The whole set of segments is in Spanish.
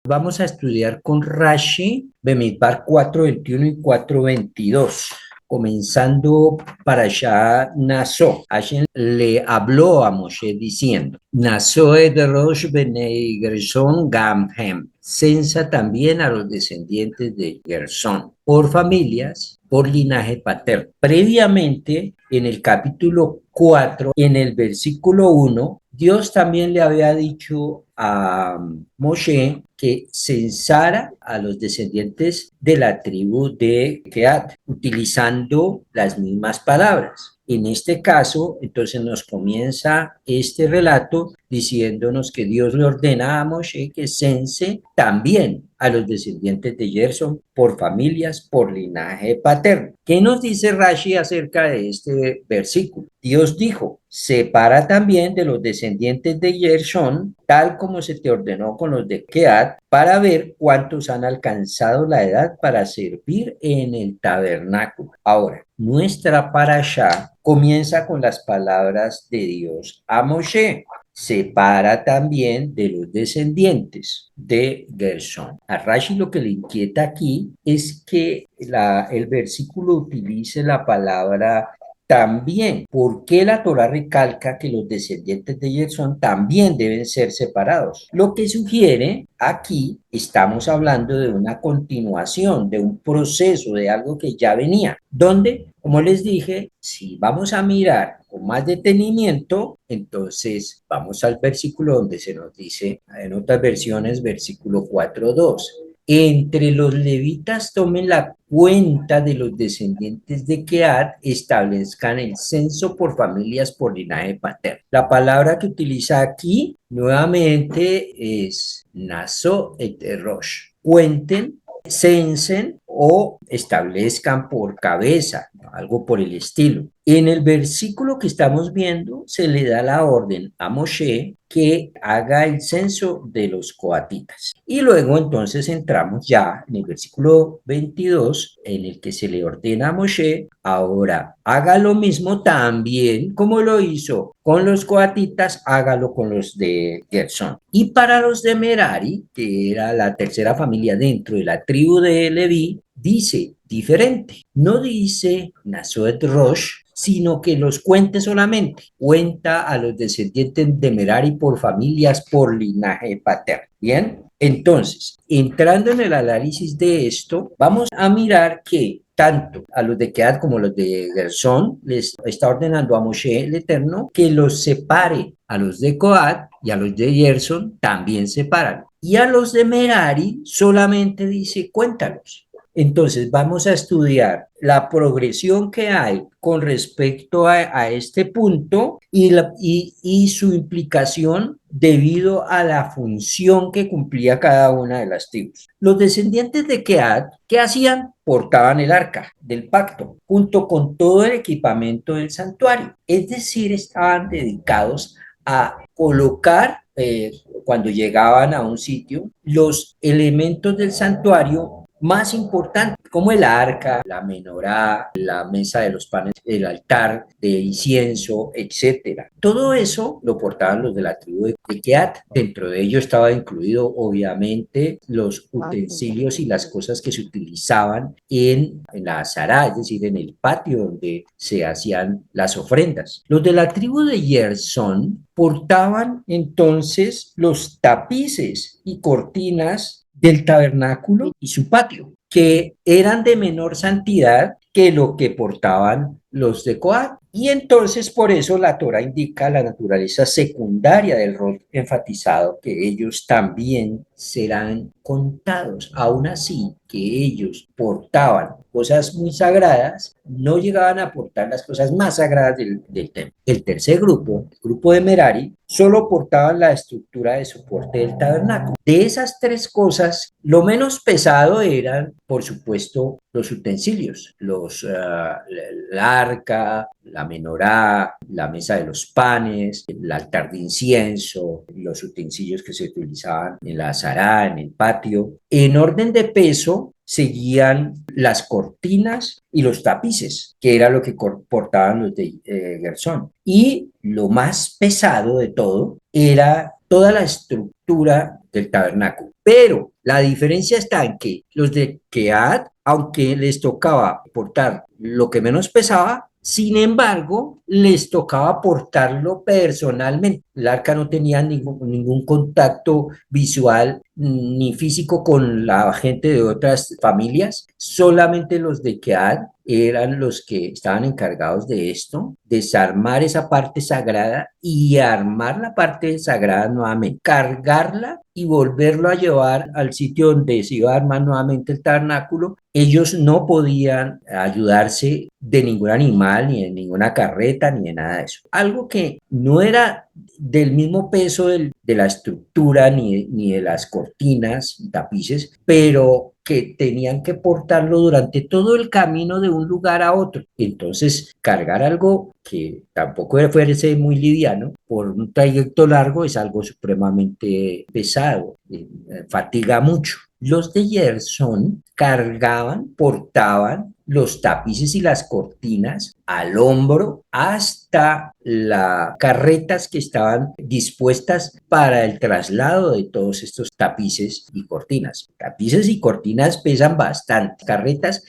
Vamos a estudiar con Rashi, Bemidbar 4:21 y 4:22. Comenzando para allá, Naso. Hashem le habló a Moshe diciendo: Naso et Rosh Benei Gershon Gamhem. Censa también a los descendientes de Gershon, por familias, por linaje paterno. Previamente, en el capítulo 4, en el versículo 1, Dios también le había dicho a Moshe que censara a los descendientes de la tribu de Kehat, utilizando las mismas palabras. En este caso, entonces nos comienza este relato diciéndonos que Dios le ordena a Moshe que cense también a los descendientes de Gershon por familias, por linaje paterno. ¿Qué nos dice Rashi acerca de este versículo? Dios dijo: separa también de los descendientes de Gershon, tal como se te ordenó con los de Kehat, para ver cuántos han alcanzado la edad para servir en el tabernáculo. Ahora, nuestra parashá comienza con las palabras de Dios a Moshe: separa también de los descendientes de Gershon. A Rashi lo que le inquieta aquí es que el versículo utilice la palabra también. ¿Por qué la Torá recalca que los descendientes de Gershon también deben ser separados? Lo que sugiere aquí, estamos hablando de una continuación, de un proceso, de algo que ya venía, donde, como les dije, si vamos a mirar con más detenimiento, entonces vamos al versículo donde se nos dice, en otras versiones, versículo 4:2. Entre los levitas tomen la cuenta de los descendientes de Kehat, establezcan el censo por familias por linaje paterno. La palabra que utiliza aquí nuevamente es naso et rosh. Cuenten, censen o establezcan por cabeza, algo por el estilo. En el versículo que estamos viendo se le da la orden a Moshe que haga el censo de los coatitas. Y luego entonces entramos ya en el versículo 22, en el que se le ordena a Moshe: ahora haga lo mismo también como lo hizo con los coatitas, hágalo con los de Gershon. Y para los de Merari, que era la tercera familia dentro de la tribu de Leví, dice diferente. No dice Nasoet Rosh, sino que los cuente solamente. Cuenta a los descendientes de Merari por familias, por linaje paterno. Bien, entonces, entrando en el análisis de esto, vamos a mirar que tanto a los de Kehat como a los de Gershon les está ordenando a Moshe el Eterno que los separe. A los de Coat y a los de Gershon también separan. Y a los de Merari solamente dice cuéntalos. Entonces vamos a estudiar la progresión que hay con respecto a este punto y su implicación debido a la función que cumplía cada una de las tribus. Los descendientes de Kehat, ¿qué hacían? Portaban el arca del pacto junto con todo el equipamiento del santuario. Es decir, estaban dedicados a colocar, cuando llegaban a un sitio, los elementos del santuario más importantes, como el arca, la menorá, la mesa de los panes, el altar de incienso, etcétera. Todo eso lo portaban los de la tribu de Kehat. Dentro de ello estaba incluido, obviamente, los utensilios y las cosas que se utilizaban en la azara, es decir, en el patio donde se hacían las ofrendas. Los de la tribu de Gershon portaban entonces los tapices y cortinas del tabernáculo y su patio, que eran de menor santidad que lo que portaban los de Coat. Y entonces por eso la Torah indica la naturaleza secundaria del rol enfatizado, que ellos también serán contados. Aún así que ellos portaban cosas muy sagradas, no llegaban a portar las cosas más sagradas del templo. El tercer grupo, el grupo de Merari, solo portaban la estructura de soporte del tabernáculo. De esas tres cosas, lo menos pesado eran, por supuesto, los utensilios, el arca, la menorá, la mesa de los panes, el altar de incienso, los utensilios que se utilizaban en la azara, en el patio. En orden de peso, seguían las cortinas y los tapices, que era lo que portaban los de Gersón. Y lo más pesado de todo era toda la estructura del tabernáculo. Pero la diferencia está en que los de Keat, aunque les tocaba portar lo que menos pesaba, sin embargo, les tocaba portarlo personalmente. El arca no tenía ningún contacto visual ni físico con la gente de otras familias, solamente los de Keat eran los que estaban encargados de esto, desarmar esa parte sagrada y armar la parte sagrada nuevamente, cargarla y volverlo a llevar al sitio donde se iba a armar nuevamente el tabernáculo. Ellos no podían ayudarse de ningún animal, ni de ninguna carreta, ni de nada de eso. Algo que no era del mismo peso de la estructura, ni de las cortinas, tapices, pero que tenían que portarlo durante todo el camino de un lugar a otro. Entonces, cargar algo que tampoco fuese muy liviano por un trayecto largo es algo supremamente pesado, fatiga mucho. Los de Gerson cargaban, portaban los tapices y las cortinas al hombro hasta las carretas que estaban dispuestas para el traslado de todos estos tapices y cortinas. Tapices y cortinas pesan bastante. Carretas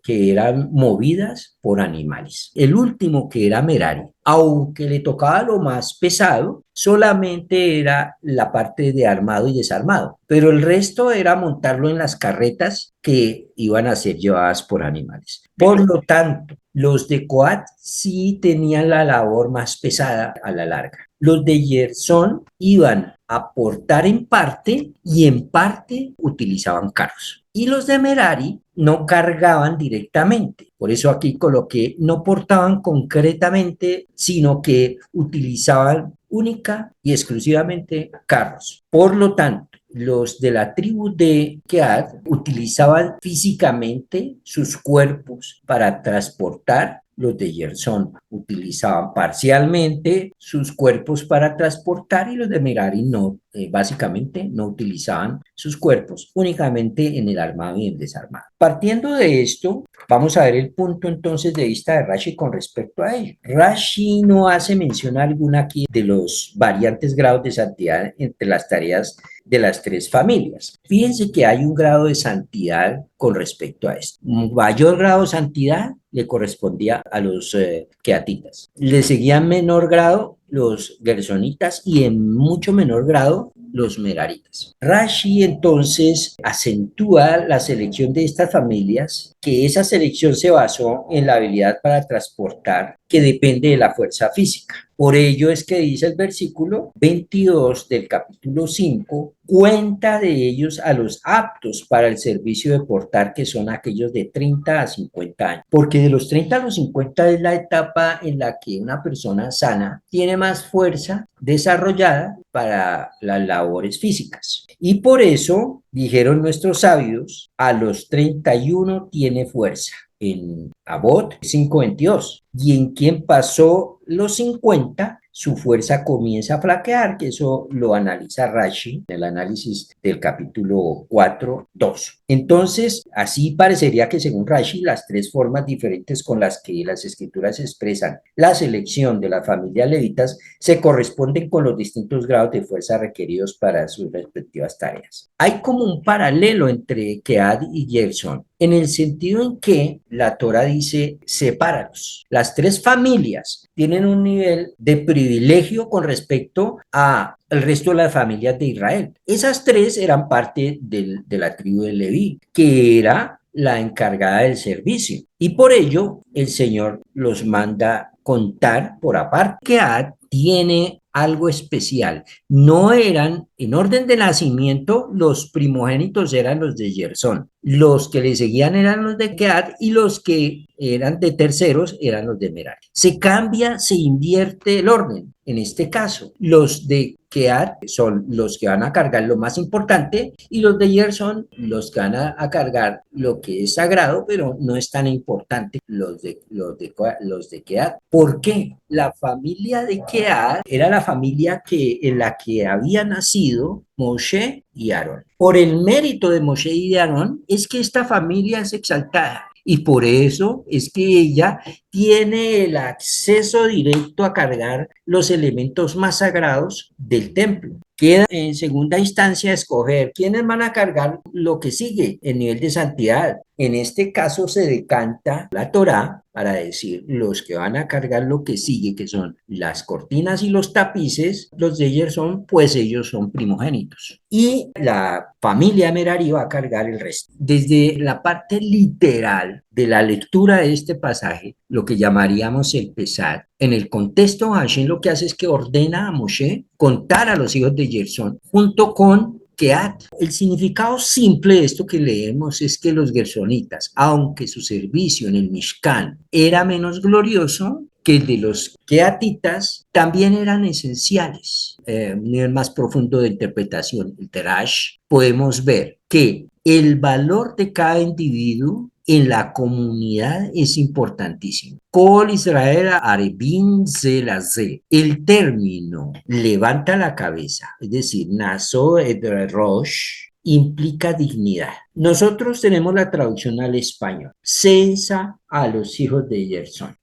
que eran movidas por animales. El último, que era Merari, aunque le tocaba lo más pesado, solamente era la parte de armado y desarmado, pero el resto era montarlo en las carretas que iban a ser llevadas por animales. Por lo tanto, los de Coat sí tenían la labor más pesada a la larga. Los de Gerson iban a aportar en parte y en parte utilizaban carros. Y los de Merari no cargaban directamente. Por eso aquí coloqué, no portaban concretamente, sino que utilizaban única y exclusivamente carros. Por lo tanto, los de la tribu de Keat utilizaban físicamente sus cuerpos para transportar. Los de Gerson utilizaban parcialmente sus cuerpos para transportar y los de Merari no, básicamente no utilizaban sus cuerpos, únicamente en el armado y el desarmado. Partiendo de esto, vamos a ver el punto entonces de vista de Rashi con respecto a ello. Rashi no hace mención alguna aquí de los variantes grados de santidad entre las tareas de las tres familias. Fíjense que hay un grado de santidad con respecto a esto. Un mayor grado de santidad le correspondía a los keatitas. Le seguían menor grado los gersonitas y en mucho menor grado los meraritas. Rashi entonces acentúa la selección de estas familias, que esa selección se basó en la habilidad para transportar, que depende de la fuerza física. Por ello es que dice el versículo 22 del capítulo 5, cuenta de ellos a los aptos para el servicio de portar, que son aquellos de 30 a 50 años, porque de los 30 a los 50 es la etapa en la que una persona sana tiene más fuerza desarrollada para las labores físicas. Y por eso, dijeron nuestros sabios, a los 31 tiene fuerza. En Abot 5:22, y en quien pasó los 50, su fuerza comienza a flaquear, que eso lo analiza Rashi en el análisis del capítulo 4:2. Entonces, así parecería que según Rashi, las tres formas diferentes con las que las escrituras expresan la selección de las familias levitas se corresponden con los distintos grados de fuerza requeridos para sus respectivas tareas. Hay como un paralelo entre Keat y Gerson, en el sentido en que la Torah dice, sepáralos. Las tres familias tienen un nivel de privilegio con respecto a el resto de las familias de Israel. Esas tres eran parte de la tribu de Leví, que era la encargada del servicio. Y por ello, el Señor los manda contar por aparte. Keat tiene algo especial. No eran, en orden de nacimiento, los primogénitos eran los de Gersón. Los que le seguían eran los de Keat y los que eran de terceros eran los de Merari. Se cambia, se invierte el orden. En este caso, los de Keat son los que van a cargar lo más importante y los de Gerson los que van a cargar lo que es sagrado, pero no es tan importante los de Keat. ¿Por qué? La familia de Keat era la familia en la que había nacido Moshe y Aarón. Por el mérito de Moshe y de Aarón es que esta familia es exaltada. Y por eso es que ella tiene el acceso directo a cargar los elementos más sagrados del templo. Queda en segunda instancia escoger quiénes van a cargar lo que sigue en nivel de santidad. En este caso se decanta la Torá para decir los que van a cargar lo que sigue, que son las cortinas y los tapices, los de Gerson, pues ellos son primogénitos. Y la familia Merari va a cargar el resto. Desde la parte literal de la lectura de este pasaje, lo que llamaríamos el Pesar, en el contexto, Hashem lo que hace es que ordena a Moshe contar a los hijos de Gerson junto con Keat. El significado simple de esto que leemos es que los gersonitas, aunque su servicio en el Mishkan era menos glorioso que el de los keatitas, también eran esenciales. Un nivel más profundo de interpretación, el Terash, podemos ver que el valor de cada individuo en la comunidad es importantísimo. Kol Israel Arevin Zelazé. El término levanta la cabeza, es decir, Naso et Rosh, implica dignidad. Nosotros tenemos la traducción al español, censa a los hijos de Gerson.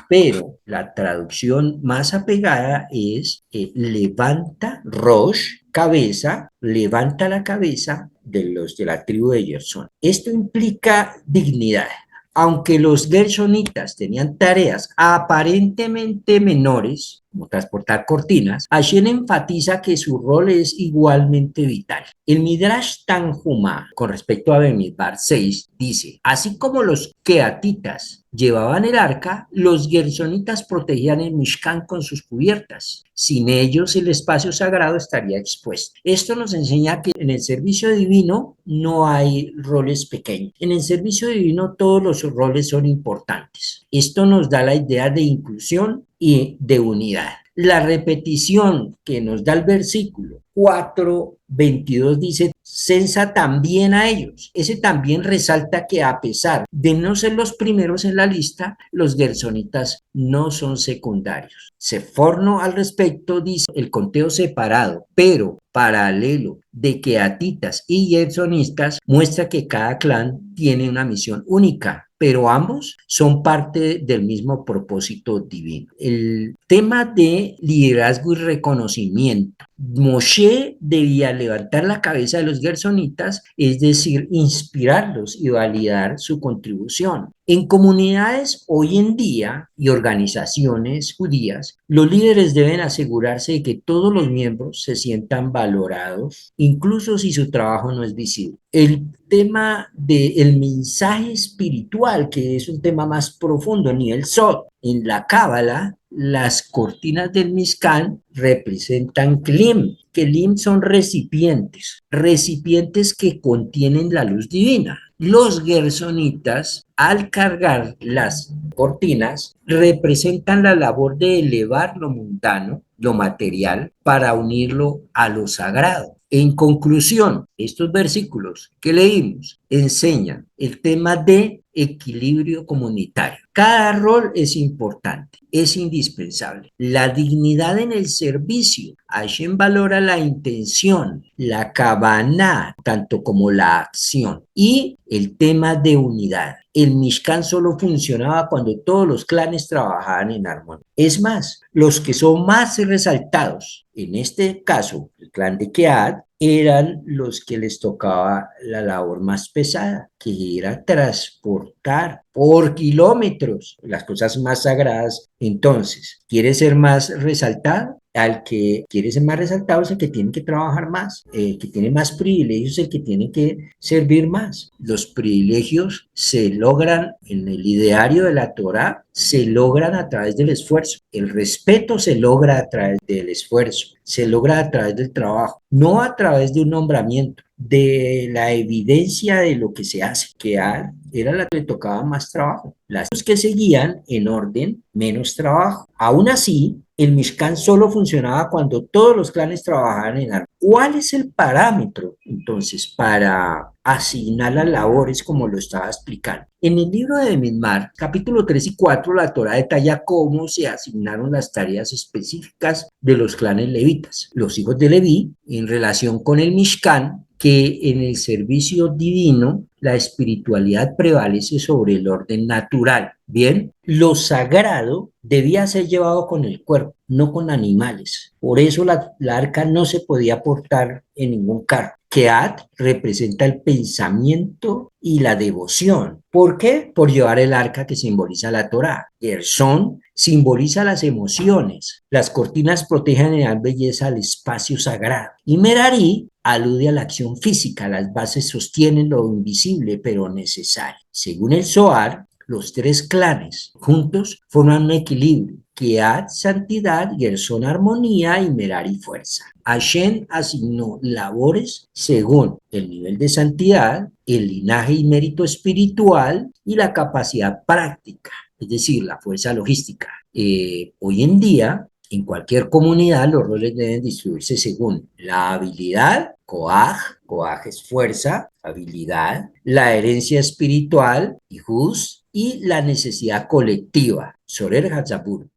Pero la traducción más apegada es levanta, Rosh, cabeza, levanta la cabeza de los de la tribu de Gerson. Esto implica dignidad. Aunque los gersonitas tenían tareas aparentemente menores, como transportar cortinas, Hashem enfatiza que su rol es igualmente vital. El Midrash Tanhuma, con respecto a Bemidbar 6, dice, así como los keatitas llevaban el arca, los gersonitas protegían el Mishkan con sus cubiertas. Sin ellos, el espacio sagrado estaría expuesto. Esto nos enseña que en el servicio divino no hay roles pequeños. En el servicio divino todos los roles son importantes. Esto nos da la idea de inclusión y de unidad. La repetición que nos da el versículo 4:22 dice, censa también a ellos. Ese también resalta que a pesar de no ser los primeros en la lista, los gersonitas no son secundarios. Seforno al respecto dice el conteo separado, pero paralelo de keatitas y gersonistas muestra que cada clan tiene una misión única, pero ambos son parte del mismo propósito divino. El tema de liderazgo y reconocimiento. Moshe debía levantar la cabeza de los gersonitas, es decir, inspirarlos y validar su contribución. En comunidades hoy en día y organizaciones judías, los líderes deben asegurarse de que todos los miembros se sientan valorados, incluso si su trabajo no es visible. El tema del mensaje espiritual, que es un tema más profundo, ni el Sod, en la Cábala, las cortinas del Mishkan representan Kelim. Kelim son recipientes que contienen la luz divina. Los gersonitas, al cargar las cortinas, representan la labor de elevar lo mundano, lo material, para unirlo a lo sagrado. En conclusión, estos versículos que leímos enseñan el tema de equilibrio comunitario. Cada rol es importante, es indispensable. La dignidad en el servicio. Hashem valora la intención, la kavaná, tanto como la acción. Y el tema de unidad. El Mishkan solo funcionaba cuando todos los clanes trabajaban en armonía. Es más, los que son más resaltados, en este caso, el clan de Keat, eran los que les tocaba la labor más pesada, que era transportar por kilómetros las cosas más sagradas. Entonces, ¿quiere ser más resaltado? Al que quiere ser más resaltado es el que tiene que trabajar más, el que tiene más privilegios, el que tiene que servir más. Los privilegios se logran en el ideario de la Torá, se logran a través del esfuerzo. El respeto se logra a través del esfuerzo, se logra a través del trabajo, no a través de un nombramiento, de la evidencia de lo que se hace, que era la que le tocaba más trabajo. Las que seguían en orden, menos trabajo. Aún así, el Mishkan solo funcionaba cuando todos los clanes trabajaban en armonía. ¿Cuál es el parámetro entonces para asignar las labores como lo estaba explicando. En el libro de Bemidbar, capítulo 3 y 4, la Torá detalla cómo se asignaron las tareas específicas de los clanes levitas, los hijos de Leví, en relación con el Mishkan, que en el servicio divino la espiritualidad prevalece sobre el orden natural. Bien, lo sagrado debía ser llevado con el cuerpo, no con animales. Por eso la arca no se podía portar en ningún carro. Keat representa el pensamiento y la devoción. ¿Por qué? Por llevar el arca que simboliza la Torá. Gersón simboliza las emociones. Las cortinas protegen y dan belleza al espacio sagrado. Y Merari alude a la acción física. Las bases sostienen lo invisible pero necesario. Según el Zohar, los tres clanes juntos forman un equilibrio. Keat, santidad, Gersón, armonía y Merari, fuerza. Hashem asignó labores según el nivel de santidad, el linaje y mérito espiritual y la capacidad práctica, es decir, la fuerza logística. Hoy en día, en cualquier comunidad, los roles deben distribuirse según la habilidad, Koaj es fuerza, habilidad, la herencia espiritual, Yehus, y la necesidad colectiva, Sorer Hatzapur.